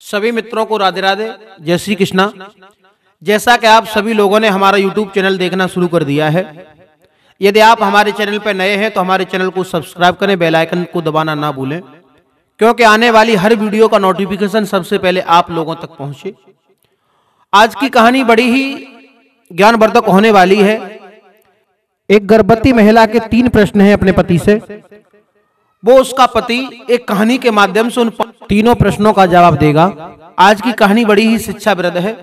सभी मित्रों को राधे राधे, जय श्री कृष्णा। जैसा कि आप सभी लोगों ने हमारा YouTube चैनल देखना शुरू कर दिया है, यदि आप हमारे चैनल पर नए हैं तो हमारे चैनल को सब्सक्राइब करें, बेल आइकन को दबाना ना भूलें, क्योंकि आने वाली हर वीडियो का नोटिफिकेशन सबसे पहले आप लोगों तक पहुंचे। आज की कहानी बड़ी ही ज्ञानवर्धक होने वाली है। एक गर्भवती महिला के 3 प्रश्न हैं अपने पति से। वो उसका पति एक कहानी के माध्यम से उन तीनों प्रश्नों का जवाब देगा। आज की कहानी बड़ी ही शिक्षाप्रद है,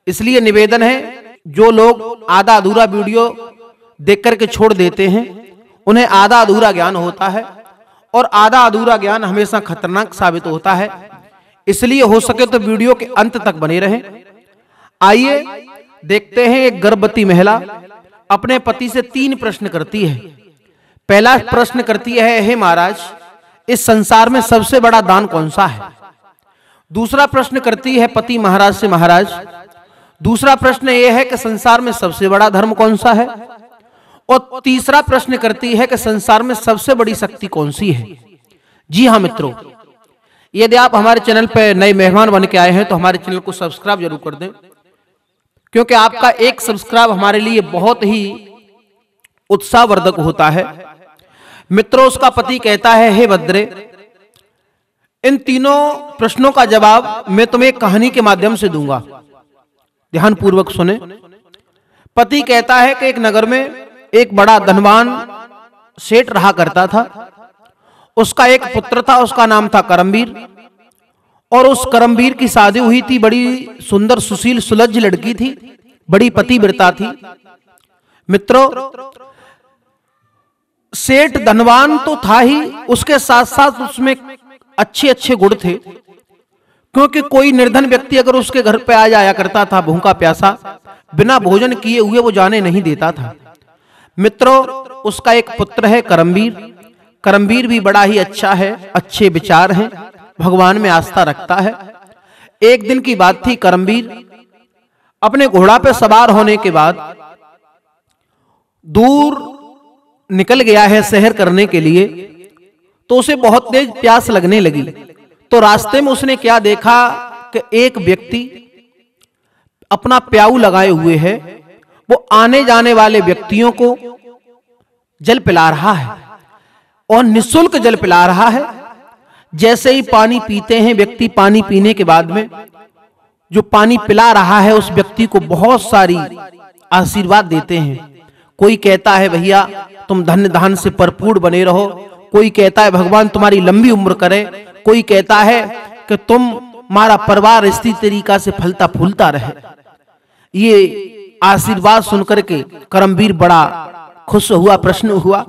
इसलिए निवेदन है जो लोग आधा अधूरा वीडियो देख करके छोड़ देते हैं, उन्हें आधा अधूरा ज्ञान होता है और आधा अधूरा ज्ञान हमेशा खतरनाक साबित होता है। इसलिए हो सके तो वीडियो के अंत तक बने रहें। आइए देखते हैं। एक गर्भवती महिला अपने पति से 3 प्रश्न करती है। पहला प्रश्न करती है, हे महाराज, इस संसार में सबसे बड़ा दान कौन सा है? दूसरा प्रश्न करती है पति महाराज से, महाराज, दूसरा प्रश्न यह है कि संसार में सबसे बड़ा धर्म कौन सा है? और तीसरा प्रश्न करती है कि संसार में सबसे बड़ी शक्ति कौन सी है? जी हाँ मित्रों, यदि आप हमारे चैनल पर नए मेहमान बन के आए हैं तो हमारे चैनल को सब्सक्राइब जरूर कर दें, क्योंकि आपका एक सब्सक्राइब हमारे लिए बहुत ही उत्साहवर्धक होता है। मित्रों, उसका पति कहता है, हे भद्रे, इन तीनों प्रश्नों का जवाब मैं तुम्हें एक कहानी के माध्यम से दूंगा। ध्यान पूर्वक सुने। पति कहता है कि एक नगर में एक बड़ा धनवान सेठ रहा करता था। उसका एक पुत्र था, उसका नाम था करमवीर, और उस करमवीर की शादी हुई थी। बड़ी सुंदर सुशील सुलज्ज लड़की थी, बड़ी पतिव्रता थी। मित्रों, सेठ धनवान तो था ही, उसके साथ साथ उसमें अच्छे अच्छे गुण थे, क्योंकि कोई निर्धन व्यक्ति अगर उसके घर पे आ जाया करता था भूखा प्यासा, बिना भोजन किए हुए वो जाने नहीं देता था। मित्रों, उसका एक पुत्र है करमवीर। करमवीर भी बड़ा ही अच्छा है, अच्छे विचार हैं, भगवान में आस्था रखता है। एक दिन की बात थी, करमवीर अपने घोड़ा पे सवार होने के बाद दूर निकल गया है सैर करने के लिए, तो उसे बहुत तेज प्यास लगने लगी। तो रास्ते में उसने क्या देखा कि एक व्यक्ति अपना प्याऊ लगाए हुए है, वो आने जाने वाले व्यक्तियों को जल पिला रहा है और निःशुल्क जल पिला रहा है। जैसे ही पानी पीते हैं व्यक्ति, पानी पीने के बाद में जो पानी पिला रहा है उस व्यक्ति को बहुत सारी आशीर्वाद देते हैं। कोई कहता है, भैया तुम धन्य धान से भरपूर बने रहो। कोई कहता है, भगवान तुम्हारी लंबी उम्र करे। कोई कहता है कि तुम्हारा परिवार इसी तरीका से फलता फूलता रहे। ये आशीर्वाद सुनकर के करमवीर बड़ा खुश हुआ, प्रसन्न हुआ।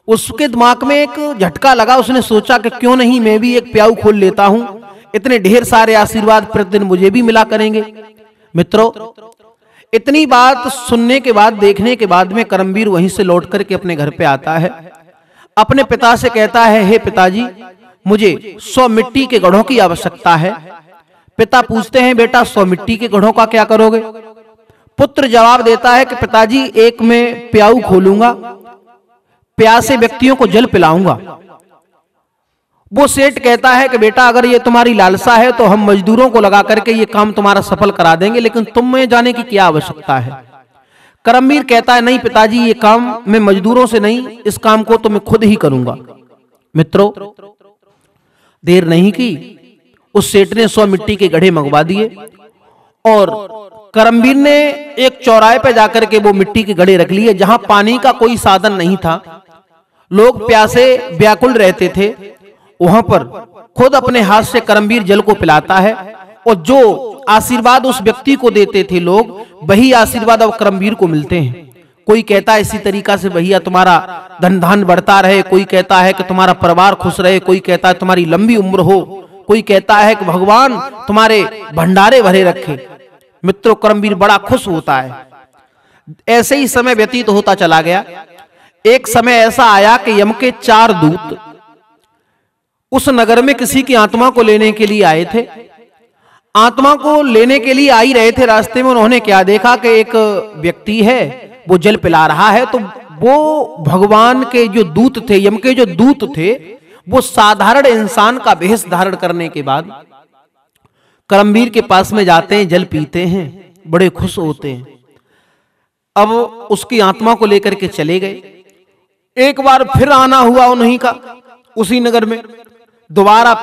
उसके दिमाग में एक झटका लगा। उसने सोचा कि क्यों नहीं मैं भी एक प्याऊ खोल लेता हूं, इतने ढेर सारे आशीर्वाद प्रतिदिन मुझे भी मिला करेंगे। मित्रों, इतनी बात सुनने के बाद, देखने के बाद में करमवीर वहीं से लौट करके अपने घर पे आता है। अपने पिता से कहता है, हे पिताजी, मुझे 100 मिट्टी के घड़ों की आवश्यकता है। पिता पूछते हैं, बेटा 100 मिट्टी के घड़ों का क्या करोगे? पुत्र जवाब देता है कि पिताजी, एक मैं प्याऊ खोलूंगा, प्यासे व्यक्तियों को जल पिलाऊंगा। वो सेठ कहता है कि बेटा, अगर ये तुम्हारी लालसा है तो हम मजदूरों को लगा करके ये काम तुम्हारा सफल करा देंगे, लेकिन तुम में जाने की क्या आवश्यकता है? करमवीर कहता है, नहीं पिताजी, ये काम मैं मजदूरों से नहीं, इस काम को तो मैं खुद ही करूंगा। मित्रों, देर नहीं की, उस सेठ ने 100 मिट्टी के घड़े मंगवा दिए और करमवीर ने एक चौराहे पे जाकर के वो मिट्टी के घड़े रख लिए, जहां पानी का कोई साधन नहीं था, लोग प्यासे व्याकुल रहते थे। वहां पर खुद अपने हाथ से करमवीर जल को पिलाता है और जो आशीर्वाद उस व्यक्ति को देते थे लोग, वही आशीर्वाद अब करमवीर को मिलते हैं। कोई कहता है इसी तरीका से भैया तुम्हारा धन धान बढ़ता रहे, कोई कहता है कि तुम्हारा परिवार खुश रहे, कोई कहता है तुम्हारी लंबी उम्र हो, कोई कहता है कि भगवान तुम्हारे भंडारे भरे रखे। मित्रों, करमवीर बड़ा खुश होता है। ऐसे ही समय व्यतीत होता चला गया। एक समय ऐसा आया कि यम के 4 दूत उस नगर में किसी की आत्मा को लेने के लिए आए थे। आत्मा को लेने के लिए आ ही रहे थे, रास्ते में उन्होंने क्या देखा कि एक व्यक्ति है, वो जल पिला रहा है। तो वो भगवान के जो दूत थे, यम के जो दूत थे, वो साधारण इंसान का भेष धारण करने के बाद करमवीर के पास में जाते हैं, जल पीते हैं, बड़े खुश होते हैं। अब उसकी आत्मा को लेकर के चले गए। एक बार फिर आना हुआ उन्हीं का उसी नगर में। दोबारा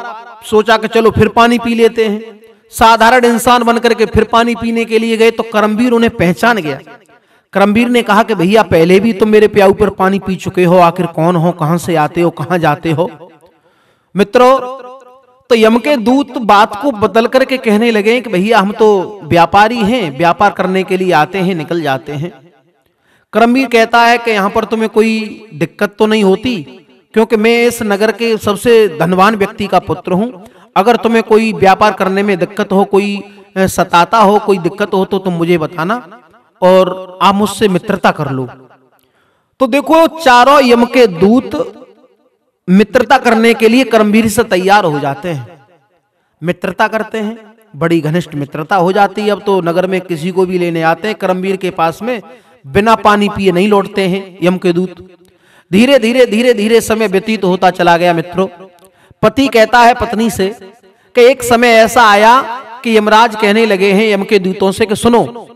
सोचा कि चलो फिर पानी पी लेते हैं। साधारण इंसान बनकर के फिर पानी पीने के लिए गए तो करमवीर उन्हें पहचान गया। करमवीर ने कहा कि भैया पहले भी तुम मेरे प्याऊ पर पानी पी चुके हो, आखिर कौन हो, कहां से आते हो, कहां जाते हो। मित्रों, तो यम के दूत बात को बदल करके कहने लगे कि भैया हम तो व्यापारी हैं, व्यापार करने के लिए आते हैं, निकल जाते हैं। करमवीर कहता है कि यहां पर तुम्हें कोई दिक्कत तो नहीं होती, क्योंकि मैं इस नगर के सबसे धनवान व्यक्ति का पुत्र हूं। अगर तुम्हें कोई व्यापार करने में दिक्कत हो, कोई सताता हो, कोई दिक्कत हो तो तुम मुझे बताना और आप मुझसे मित्रता कर लो। तो देखो, चारों यम के दूत मित्रता करने के लिए करमवीर से तैयार हो जाते हैं, मित्रता करते हैं, बड़ी घनिष्ठ मित्रता हो जाती है। अब तो नगर में किसी को भी लेने आते हैं करमवीर के पास में, बिना पानी पिए नहीं लौटते हैं यम के दूत। धीरे धीरे धीरे धीरे समय व्यतीत होता चला गया। मित्रों, पति कहता है पत्नी से कि एक समय ऐसा आया कि यमराज कहने लगे हैं यम के दूतों से कि सुनो,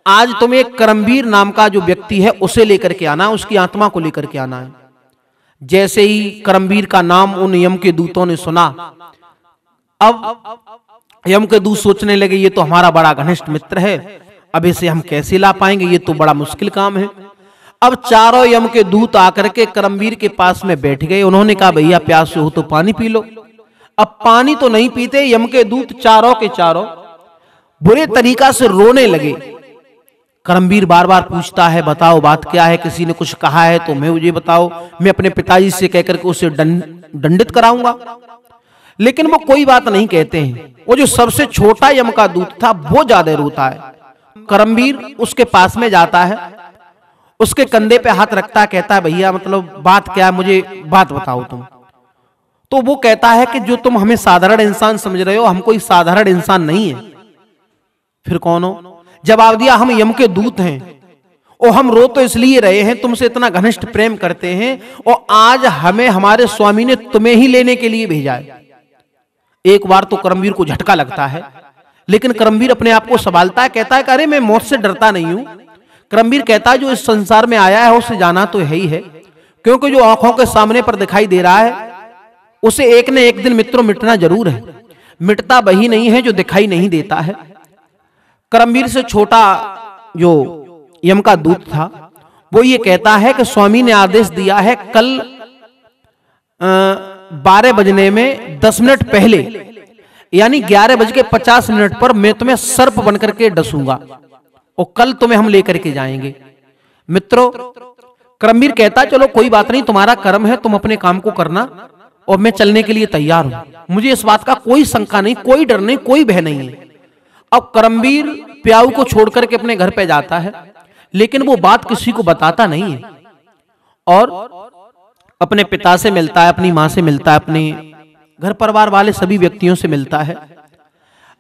आज तुम्हें करमवीर नाम का जो व्यक्ति है उसे लेकर के आना, उसकी आत्मा को लेकर के आना है। जैसे ही करमवीर का नाम उन यम के दूतों ने सुना, अब यम के दूत सोचने लगे ये तो हमारा बड़ा घनिष्ठ मित्र है, अब इसे हम कैसे ला पाएंगे, ये तो बड़ा मुश्किल काम है। अब चारों यम के दूत आकर के करमवीर के पास में बैठ गए। उन्होंने कहा भैया प्यासे हो तो पानी पी लो। अब पानी तो नहीं पीते, यम के दूत चारों के चारों बुरे तरीका से रोने लगे। करमवीर बार बार पूछता है बताओ बात क्या है, किसी ने कुछ कहा है तो मैं मुझे बताओ, मैं अपने पिताजी से कहकर के उसे दंडित कराऊंगा। लेकिन वो कोई बात नहीं कहते हैं। वो जो सबसे छोटा यम का दूत था वो ज्यादा रोता है। करमवीर उसके पास में जाता है, उसके कंधे पे हाथ रखता है, कहता है भैया मतलब बात क्या है, मुझे बात बताओ तुम। तो वो कहता है कि जो तुम हमें साधारण इंसान समझ रहे हो, हम कोई साधारण इंसान नहीं है। फिर कौन हो? जवाब दिया हम यम के दूत हैं और हम रो तो इसलिए रहे हैं, तुमसे इतना घनिष्ठ प्रेम करते हैं और आज हमें हमारे स्वामी ने तुम्हें ही लेने के लिए भेजा है। एक बार तो करमवीर को झटका लगता है, लेकिन करमवीर अपने आप को संभालता है, कहता है कि अरे मैं मौत से डरता नहीं हूं। करमवीर कहता है जो इस संसार में आया है उसे जाना तो है ही है, क्योंकि जो आंखों के सामने पर दिखाई दे रहा है उसे एक न एक दिन मित्रों मिटना जरूर है। मिटता वही नहीं है जो दिखाई नहीं देता है। करमवीर से छोटा जो यम का दूत था वो ये कहता है कि स्वामी ने आदेश दिया है कल 12 बजने में 10 मिनट पहले, यानी 11:50 पर मैं तुम्हें सर्प बनकर के डसूंगा और कल तुम्हें हम लेकर के जाएंगे। मित्रों, करमवीर कहता चलो कोई बात नहीं, तुम्हारा कर्म है, तुम अपने काम को करना और मैं चलने के लिए तैयार हूं। मुझे इस बात का कोई शंका नहीं, कोई डर नहीं, कोई भय नहीं है। अब करमवीर प्याऊ को छोड़ करके अपने घर पे जाता है, लेकिन वो बात किसी को बताता नहीं है और अपने पिता से मिलता है, अपनी मां से मिलता है, अपने घर परिवार वाले सभी व्यक्तियों से मिलता है।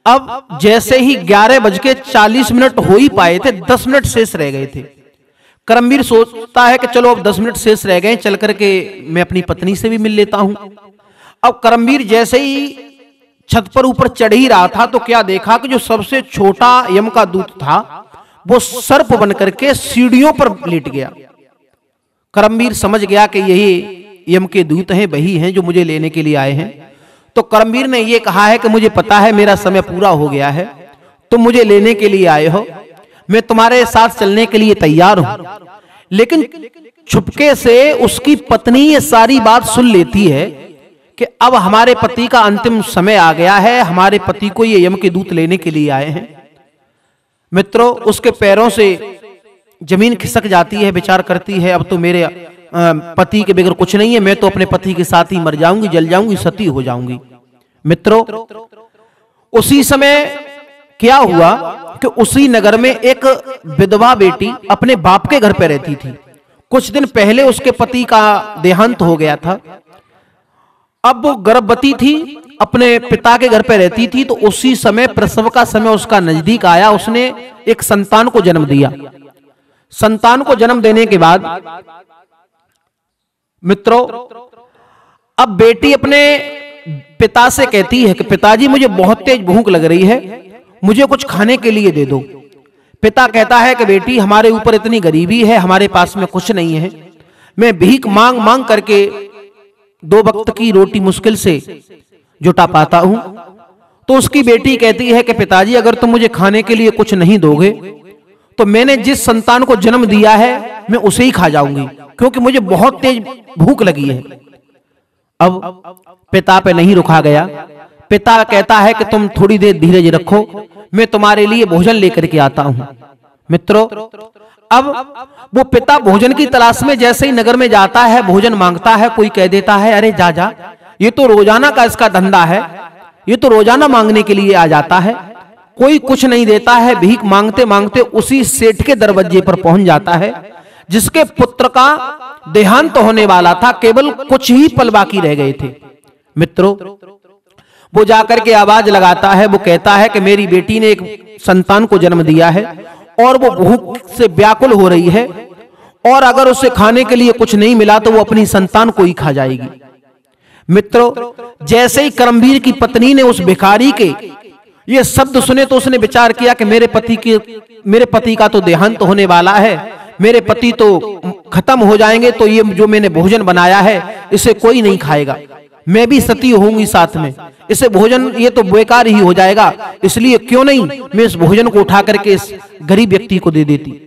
अब जैसे ही 11:40 हो ही पाए थे, 10 मिनट शेष रह गए थे। करमवीर सोचता है कि चलो अब 10 मिनट शेष रह गए, चल करके मैं अपनी पत्नी से भी मिल लेता हूं। अब करमवीर जैसे ही छत पर ऊपर चढ़ ही रहा था तो क्या देखा कि जो सबसे छोटा यम का दूत था वो सर्प बनकर के सीढ़ियों पर लेट गया। करमवीर समझ गया कि यही यम के दूत हैं, वही हैं जो मुझे लेने के लिए आए हैं। तो करमवीर ने यह कहा है कि मुझे पता है मेरा समय पूरा हो गया है, तुम मुझे लेने के लिए आए हो, मैं तुम्हारे साथ चलने के लिए तैयार हूं। लेकिन छुपके से उसकी पत्नी ये सारी बात सुन लेती है कि अब हमारे पति का अंतिम समय आ गया है, हमारे पति को ये यम के दूत लेने के लिए आए हैं। मित्रों, उसके पैरों से जमीन खिसक जाती है, विचार करती है अब तो मेरे पति के बगैर कुछ नहीं है, मैं तो अपने पति के साथ ही मर जाऊंगी, जल जाऊंगी, सती हो जाऊंगी। मित्रों, उसी समय क्या हुआ कि उसी नगर में एक विधवा बेटी अपने बाप के घर पे रहती थी। कुछ दिन पहले उसके पति का देहांत हो गया था। अब वो गर्भवती थी, अपने पिता के घर पे रहती थी। तो उसी समय प्रसव का समय उसका नजदीक आया, उसने एक संतान को जन्म दिया। संतान को जन्म देने के बाद मित्रों, अब बेटी अपने पिता से कहती है कि पिताजी मुझे बहुत तेज भूख लग रही है, मुझे कुछ खाने के लिए दे दो। पिता कहता है कि बेटी हमारे ऊपर इतनी गरीबी है, हमारे पास में कुछ नहीं है, मैं भीख मांग मांग करके 2 वक्त की रोटी मुश्किल से जुटा पाता हूं। तो उसकी बेटी कहती है कि पिताजी अगर तुम मुझे खाने के लिए कुछ नहीं दोगे तो मैंने जिस संतान को जन्म दिया है मैं उसे ही खा जाऊंगी, क्योंकि मुझे बहुत तेज भूख लगी है। अब पिता पे नहीं रुका गया। पिता कहता है कि तुम थोड़ी देर धीरज रखो, मैं तुम्हारे लिए भोजन लेकर के आता हूं। मित्रों, अब वो पिता भोजन की तलाश में जैसे ही नगर में जाता है, भोजन मांगता है, कोई कह देता है अरे जा जा, ये तो रोजाना का इसका धंधा है, ये तो रोजाना मांगने के लिए आ जाता है। कोई कुछ नहीं देता है, भीख मांगते मांगते उसी सेठ के दरवाजे पर पहुंच जाता है जिसके पुत्र का देहांत होने वाला था, केवल कुछ ही पल बाकी रह गए थे। मित्रों, वो जाकर के आवाज लगाता है, वो कहता है कि मेरी बेटी ने एक संतान को जन्म दिया है और वो भूख से व्याकुल हो रही है, और अगर उसे खाने के लिए कुछ नहीं मिला तो वो अपनी संतान को ही खा जाएगी। मित्रों, जैसे ही करमवीर की पत्नी ने उस भिखारी के ये शब्द सुने तो उसने विचार किया कि मेरे पति का तो देहांत होने वाला है, मेरे पति तो खत्म हो जाएंगे, तो ये जो मैंने भोजन बनाया है इसे कोई नहीं खाएगा, मैं भी सती होंगी साथ में, इसे भोजन ये तो बेकार ही हो जाएगा, इसलिए क्यों नहीं मैं इस भोजन को उठा करके इस गरीब व्यक्ति को दे देती।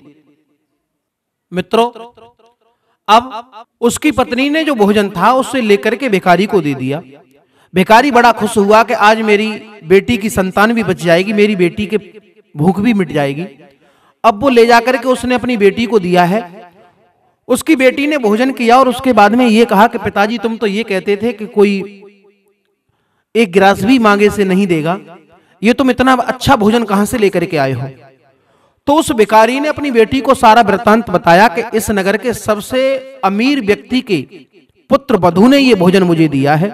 मित्रों, अब उसकी पत्नी ने जो भोजन था उससे लेकर के भिखारी को दे दिया। भिखारी बड़ा खुश हुआ कि आज मेरी बेटी की संतान भी बच जाएगी, मेरी बेटी के भूख भी मिट जाएगी। अब वो ले जाकर के उसने अपनी बेटी को दिया है। उसकी बेटी ने भोजन किया और उसके बाद में ये कहा कि पिताजी तुम तो ये कहते थे कि कोई एक गिलास भी मांगे से नहीं देगा, ये तुम इतना अच्छा भोजन कहां से लेकर के आए हो। तो उस भिखारी ने अपनी बेटी को सारा वृत्तांत बताया कि इस नगर के सबसे अमीर व्यक्ति के पुत्र वधू ने ये भोजन मुझे दिया है।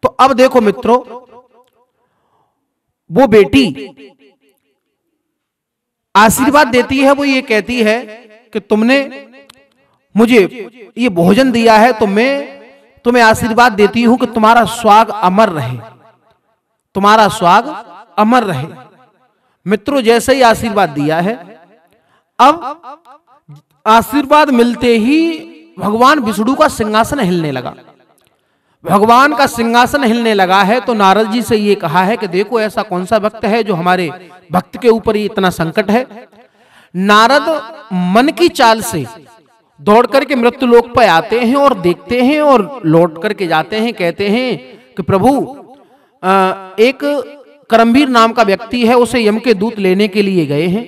तो अब देखो मित्रों, वो बेटी आशीर्वाद देती है, वो ये कहती है कि तुमने मुझे ये भोजन दिया है तो मैं तुम्हें आशीर्वाद देती हूं कि तुम्हारा स्वाग अमर रहे, तुम्हारा स्वाग अमर रहे। मित्रों, जैसे ही आशीर्वाद दिया है, अब आशीर्वाद मिलते ही भगवान विष्णु का सिंहासन हिलने लगा। भगवान का सिंहासन हिलने लगा है तो नारद जी से ये कहा है कि देखो ऐसा कौन सा भक्त है जो हमारे भक्त के ऊपर इतना संकट है। नारद मन की चाल से दौड़ करके मृत्यु लोक पर आते हैं और देखते हैं और लौट करके जाते हैं, कहते हैं कि प्रभु एक करमवीर नाम का व्यक्ति है, उसे यम के दूत लेने के लिए गए हैं,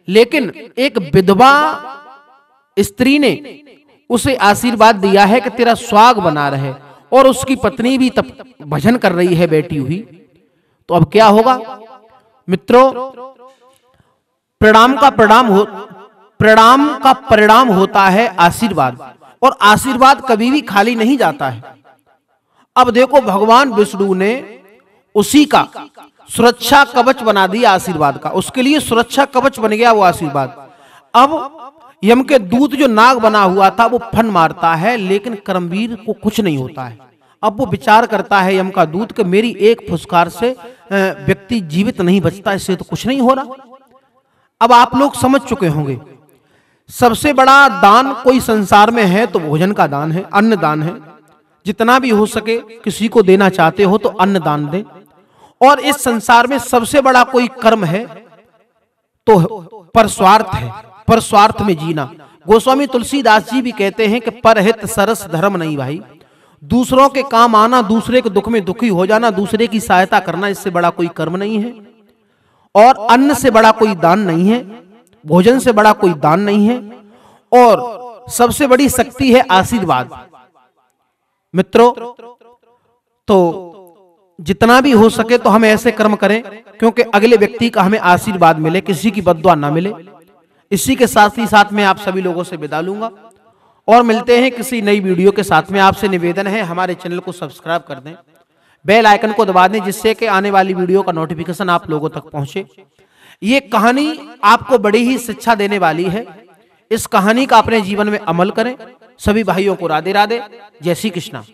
लेकिन एक विधवा स्त्री ने उसे आशीर्वाद दिया है कि तेरा स्वाग बना रहे, और उसकी पत्नी भी तब भजन कर रही है बैठी हुई। तो अब क्या होगा मित्रों, प्रणाम का परिणाम होता है आशीर्वाद, और आशीर्वाद कभी भी खाली नहीं जाता है। अब देखो भगवान विष्णु ने उसी का सुरक्षा कवच बना दिया आशीर्वाद का, उसके लिए सुरक्षा कवच बन गया वो आशीर्वाद। अब यम के दूत जो नाग बना हुआ था वो फन मारता है, लेकिन करमवीर को कुछ नहीं होता है। अब वो विचार करता है यम का दूत कि मेरी एक फुसकार से व्यक्ति जीवित नहीं बचता, इससे तो कुछ नहीं हो रहा। अब आप लोग समझ चुके होंगे, सबसे बड़ा दान कोई संसार में है तो भोजन का दान है, अन्न दान है। जितना भी हो सके किसी को देना चाहते हो तो अन्न दान दें। और इस संसार में सबसे बड़ा कोई कर्म है तो परस्वार्थ है, परस्वार्थ में जीना। गोस्वामी तुलसीदास जी भी कहते हैं कि परहित सरस धर्म नहीं भाई, दूसरों के काम आना, दूसरे के दुख में दुखी हो जाना, दूसरे की सहायता करना, इससे बड़ा कोई कर्म नहीं है। और अन्न से बड़ा कोई दान नहीं है, भोजन से बड़ा कोई दान नहीं है, और सबसे बड़ी शक्ति है आशीर्वाद। मित्रों, तो जितना भी हो सके तो हम ऐसे कर्म करें क्योंकि अगले व्यक्ति का हमें आशीर्वाद मिले, किसी की बद्दुआ ना मिले। इसी के साथ ही साथ मैं आप सभी लोगों से विदा लूंगा और मिलते हैं किसी नई वीडियो के साथ में। आपसे निवेदन है हमारे चैनल को सब्सक्राइब कर दें, बेल आइकन को दबा दें, जिससे कि आने वाली वीडियो का नोटिफिकेशन आप लोगों तक पहुंचे। ये कहानी आपको बड़ी ही शिक्षा देने वाली है। इस कहानी का अपने जीवन में अमल करें। सभी भाइयों को राधे राधे, जय श्री कृष्णा।